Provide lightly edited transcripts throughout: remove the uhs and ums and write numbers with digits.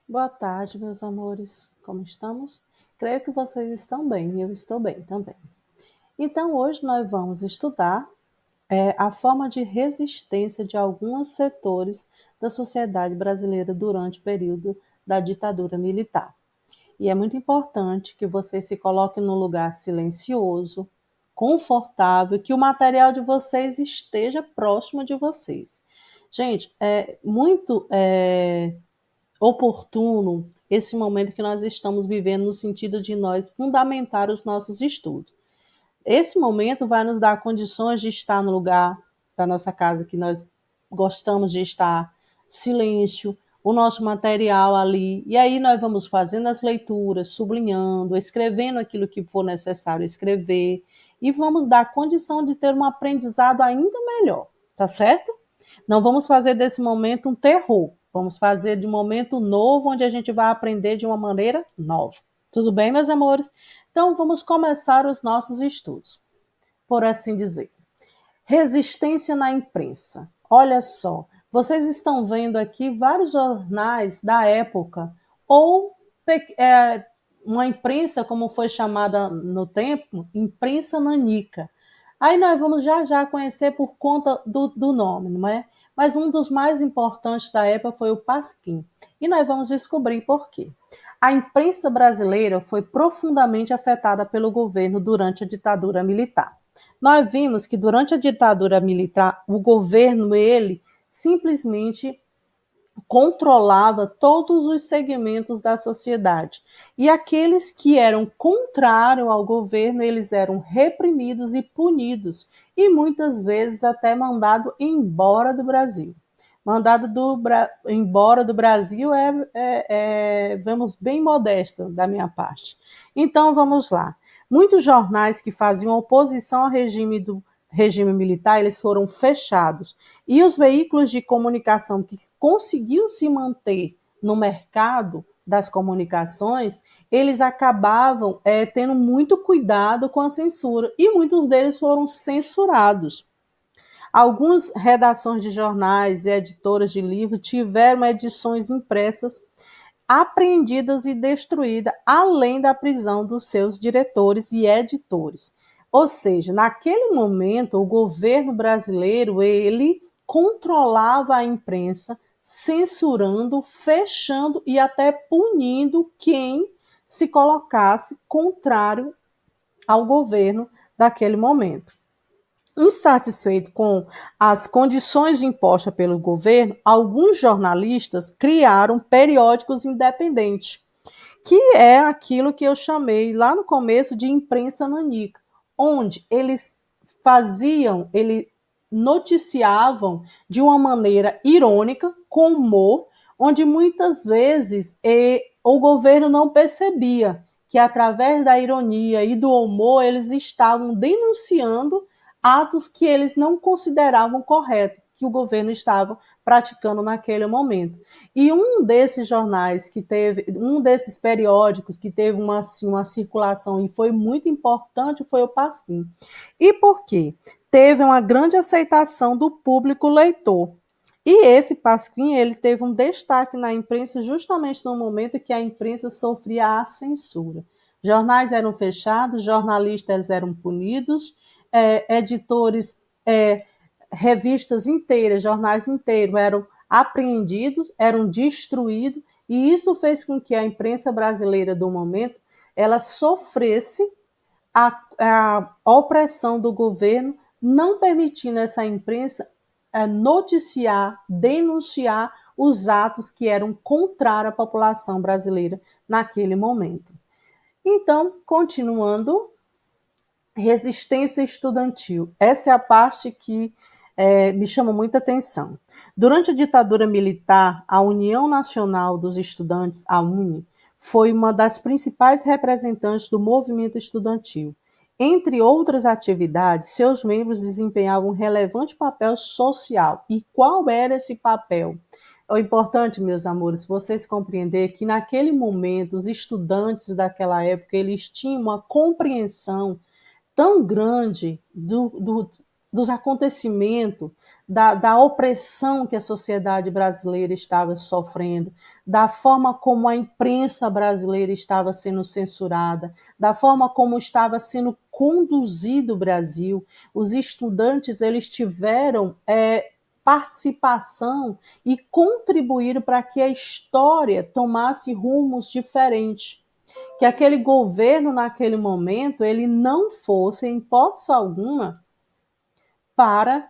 Boa tarde, meus amores. Como estamos? Creio que vocês estão bem e eu estou bem também. Então, hoje nós vamos estudar a forma de resistência de alguns setores da sociedade brasileira durante o período da ditadura militar. E é muito importante que vocês se coloquem num lugar silencioso, confortável, que o material de vocês esteja próximo de vocês. Gente, é muito oportuno esse momento que nós estamos vivendo no sentido de nós fundamentar os nossos estudos. Esse momento vai nos dar condições de estar no lugar da nossa casa que nós gostamos de estar, silêncio, o nosso material ali, e aí nós vamos fazendo as leituras, sublinhando, escrevendo aquilo que for necessário escrever, e vamos dar condição de ter um aprendizado ainda melhor, tá certo? Não vamos fazer desse momento um terror. Vamos fazer de um momento novo, onde a gente vai aprender de uma maneira nova. Tudo bem, meus amores? Então, vamos começar os nossos estudos, por assim dizer. Resistência na imprensa. Olha só, vocês estão vendo aqui vários jornais da época, ou uma imprensa, como foi chamada no tempo, imprensa nanica. Aí nós vamos já já conhecer por conta do nome, não é? Mas um dos mais importantes da época foi o Pasquim. E nós vamos descobrir por quê. A imprensa brasileira foi profundamente afetada pelo governo durante a ditadura militar. Nós vimos que durante a ditadura militar, o governo, ele simplesmente controlava todos os segmentos da sociedade. E aqueles que eram contrários ao governo, eles eram reprimidos e punidos, e muitas vezes até mandado embora do Brasil. Embora do Brasil vamos, bem modesto da minha parte. Então, vamos lá. Muitos jornais que faziam oposição ao regime militar, eles foram fechados. E os veículos de comunicação que conseguiam se manter no mercado das comunicações, eles acabavam tendo muito cuidado com a censura, e muitos deles foram censurados. Algumas redações de jornais e editoras de livros tiveram edições impressas apreendidas e destruídas, além da prisão dos seus diretores e editores. Ou seja, naquele momento, o governo brasileiro, ele controlava a imprensa, censurando, fechando e até punindo quem se colocasse contrário ao governo daquele momento. Insatisfeito com as condições impostas pelo governo, alguns jornalistas criaram periódicos independentes, que é aquilo que eu chamei lá no começo de imprensa nanica, onde eles noticiavam de uma maneira irônica, com humor, onde muitas vezes o governo não percebia que através da ironia e do humor eles estavam denunciando atos que eles não consideravam corretos, que o governo estava praticando naquele momento. E um desses jornais que teve, um desses periódicos que teve uma circulação e foi muito importante foi o Pasquim. E por quê? Teve uma grande aceitação do público leitor. E esse Pasquim, ele teve um destaque na imprensa justamente no momento que a imprensa sofria a censura. Jornais eram fechados, jornalistas eram punidos, editores, revistas inteiras, jornais inteiros eram apreendidos, eram destruídos, e isso fez com que a imprensa brasileira do momento ela sofresse a opressão do governo, não permitindo essa imprensa noticiar, denunciar os atos que eram contrários à população brasileira naquele momento. Então, continuando, resistência estudantil. Essa é a parte que me chama muita atenção. Durante a ditadura militar, a União Nacional dos Estudantes, a UNE, foi uma das principais representantes do movimento estudantil. Entre outras atividades, seus membros desempenhavam um relevante papel social. E qual era esse papel? É importante, meus amores, vocês compreender que naquele momento os estudantes daquela época eles tinham uma compreensão tão grande dos acontecimentos, da opressão que a sociedade brasileira estava sofrendo, da forma como a imprensa brasileira estava sendo censurada, da forma como estava sendo conduzido o Brasil. Os estudantes eles tiveram participação e contribuíram para que a história tomasse rumos diferentes, que aquele governo naquele momento ele não fosse em hipótese alguma para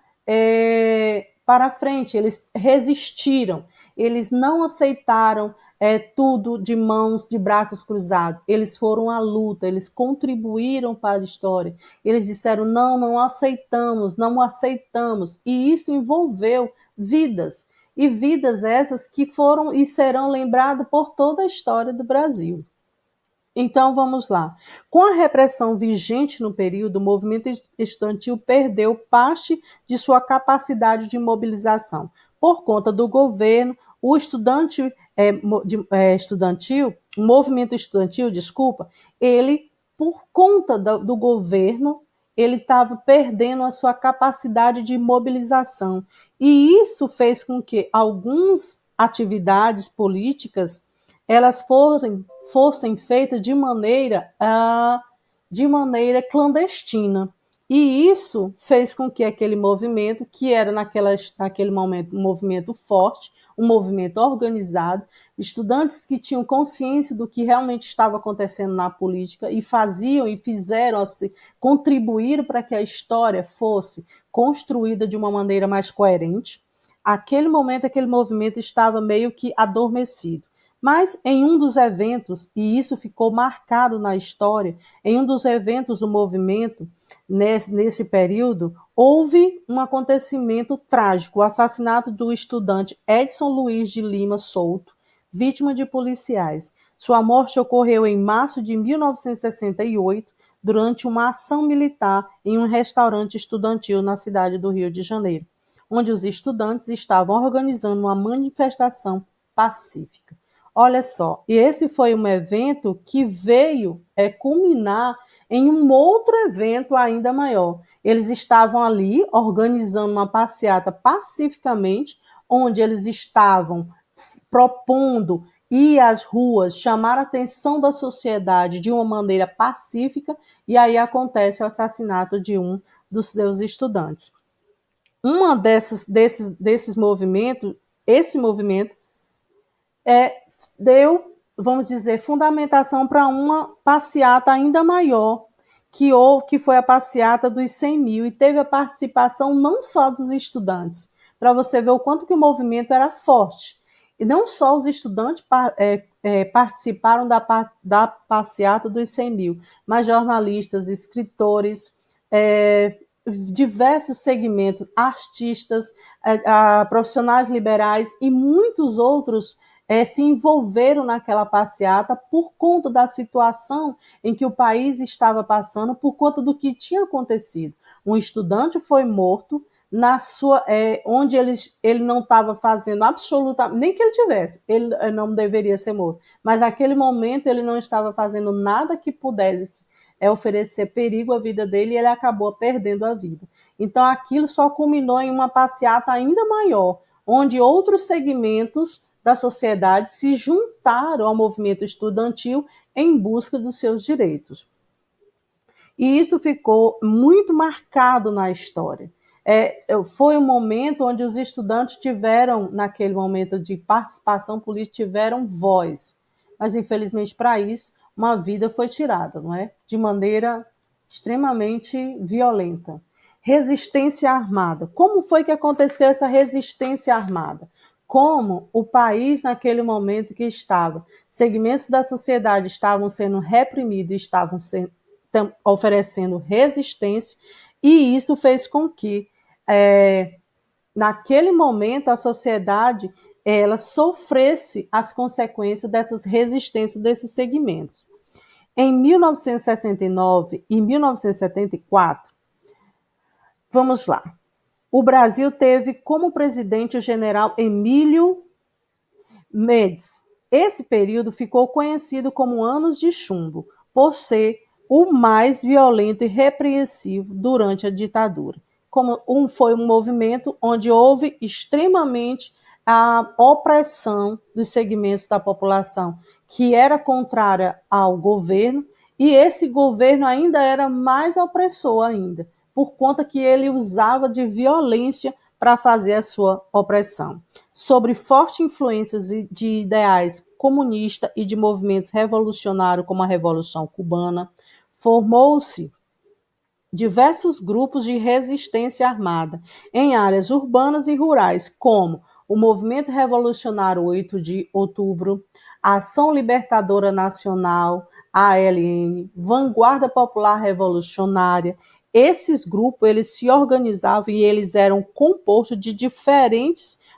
frente. Eles resistiram, eles não aceitaram tudo de mãos, de braços cruzados. Eles foram à luta, eles contribuíram para a história. Eles disseram, não, não aceitamos, não aceitamos. E isso envolveu vidas. E vidas essas que foram e serão lembradas por toda a história do Brasil. Então, vamos lá. Com a repressão vigente no período, o movimento estudantil perdeu parte de sua capacidade de mobilização. Por conta do governo, o movimento estudantil, ele, por conta do governo, ele estava perdendo a sua capacidade de mobilização. E isso fez com que algumas atividades políticas elas fossem feitas de maneira clandestina. E isso fez com que aquele movimento, que era naquele momento um movimento forte, um movimento organizado, estudantes que tinham consciência do que realmente estava acontecendo na política e faziam e fizeram assim, contribuir para que a história fosse construída de uma maneira mais coerente. Aquele momento, aquele movimento estava meio que adormecido. Mas em um dos eventos, e isso ficou marcado na história, em um dos eventos do movimento, nesse período, houve um acontecimento trágico, o assassinato do estudante Edson Luiz de Lima Souto, vítima de policiais. Sua morte ocorreu em março de 1968, durante uma ação militar em um restaurante estudantil na cidade do Rio de Janeiro, onde os estudantes estavam organizando uma manifestação pacífica. Olha só, e esse foi um evento que veio culminar em um outro evento ainda maior. Eles estavam ali organizando uma passeata pacificamente, onde eles estavam propondo ir às ruas, chamar a atenção da sociedade de uma maneira pacífica, e aí acontece o assassinato de um dos seus estudantes. Uma desses movimentos, esse movimento deu, vamos dizer, fundamentação para uma passeata ainda maior, que foi a passeata dos 100 mil, e teve a participação não só dos estudantes, para você ver o quanto que o movimento era forte. E não só os estudantes participaram da passeata dos 100 mil, mas jornalistas, escritores, diversos segmentos, artistas, profissionais liberais e muitos outros se envolveram naquela passeata por conta da situação em que o país estava passando, por conta do que tinha acontecido. Um estudante foi morto onde ele não estava fazendo absolutamente, nem que ele tivesse, ele não deveria ser morto, mas naquele momento ele não estava fazendo nada que pudesse oferecer perigo à vida dele, e ele acabou perdendo a vida. Então aquilo só culminou em uma passeata ainda maior, onde outros segmentos da sociedade se juntaram ao movimento estudantil em busca dos seus direitos. E isso ficou muito marcado na história. Foi um momento onde os estudantes tiveram, naquele momento de participação política, tiveram voz. Mas, infelizmente, para isso, uma vida foi tirada, não é? De maneira extremamente violenta. Resistência armada. Como foi que aconteceu essa resistência armada? Como o país, naquele momento que estava, segmentos da sociedade estavam sendo reprimidos, estavam oferecendo resistência, e isso fez com que, naquele momento, a sociedade ela sofresse as consequências dessas resistências desses segmentos. Em 1969 e 1974, vamos lá, o Brasil teve como presidente o general Emílio Mendes. Esse período ficou conhecido como Anos de Chumbo, por ser o mais violento e repreensivo durante a ditadura. foi um movimento onde houve extremamente a opressão dos segmentos da população, que era contrária ao governo, e esse governo ainda era mais opressor ainda, por conta que ele usava de violência para fazer a sua opressão. Sobre forte influência de ideais comunistas e de movimentos revolucionários como a Revolução Cubana, formou-se diversos grupos de resistência armada em áreas urbanas e rurais, como o Movimento Revolucionário 8 de Outubro, a Ação Libertadora Nacional, ALN, Vanguarda Popular Revolucionária. Esses grupos, eles se organizavam e eles eram compostos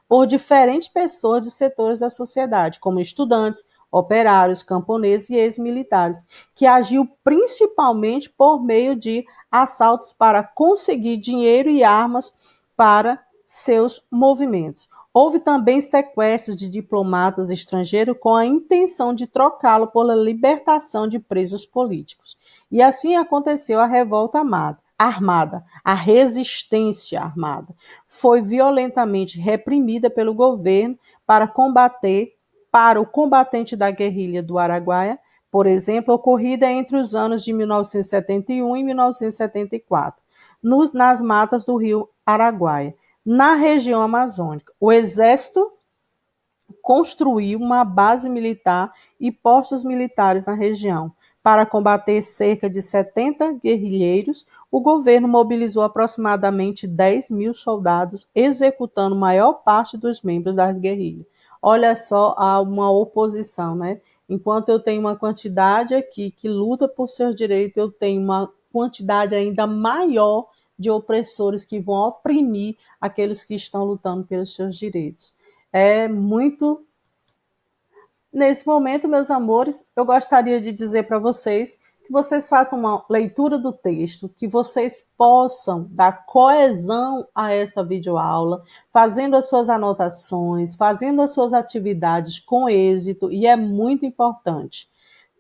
por diferentes pessoas de setores da sociedade, como estudantes, operários, camponeses e ex-militares, que agiam principalmente por meio de assaltos para conseguir dinheiro e armas para seus movimentos. Houve também sequestros de diplomatas estrangeiros com a intenção de trocá-lo pela libertação de presos políticos. E assim aconteceu a revolta armada, a resistência armada. Foi violentamente reprimida pelo governo para o combatente da guerrilha do Araguaia, por exemplo, ocorrida entre os anos de 1971 e 1974, nas matas do rio Araguaia. Na região amazônica, o Exército construiu uma base militar e postos militares na região. Para combater cerca de 70 guerrilheiros, o governo mobilizou aproximadamente 10 mil soldados, executando a maior parte dos membros das guerrilhas. Olha só, há uma oposição, né? Enquanto eu tenho uma quantidade aqui que luta por seus direitos, eu tenho uma quantidade ainda maior de opressores que vão oprimir aqueles que estão lutando pelos seus direitos. É muito. Nesse momento, meus amores, eu gostaria de dizer para vocês que vocês façam uma leitura do texto, que vocês possam dar coesão a essa videoaula, fazendo as suas anotações, fazendo as suas atividades com êxito, e é muito importante.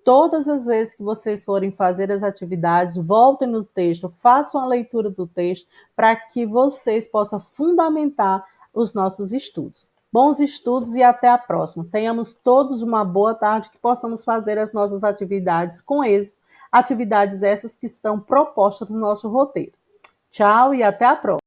Todas as vezes que vocês forem fazer as atividades, voltem no texto, façam a leitura do texto, para que vocês possam fundamentar os nossos estudos. Bons estudos e até a próxima. Tenhamos todos uma boa tarde, que possamos fazer as nossas atividades com êxito, atividades essas que estão propostas no nosso roteiro. Tchau e até a próxima.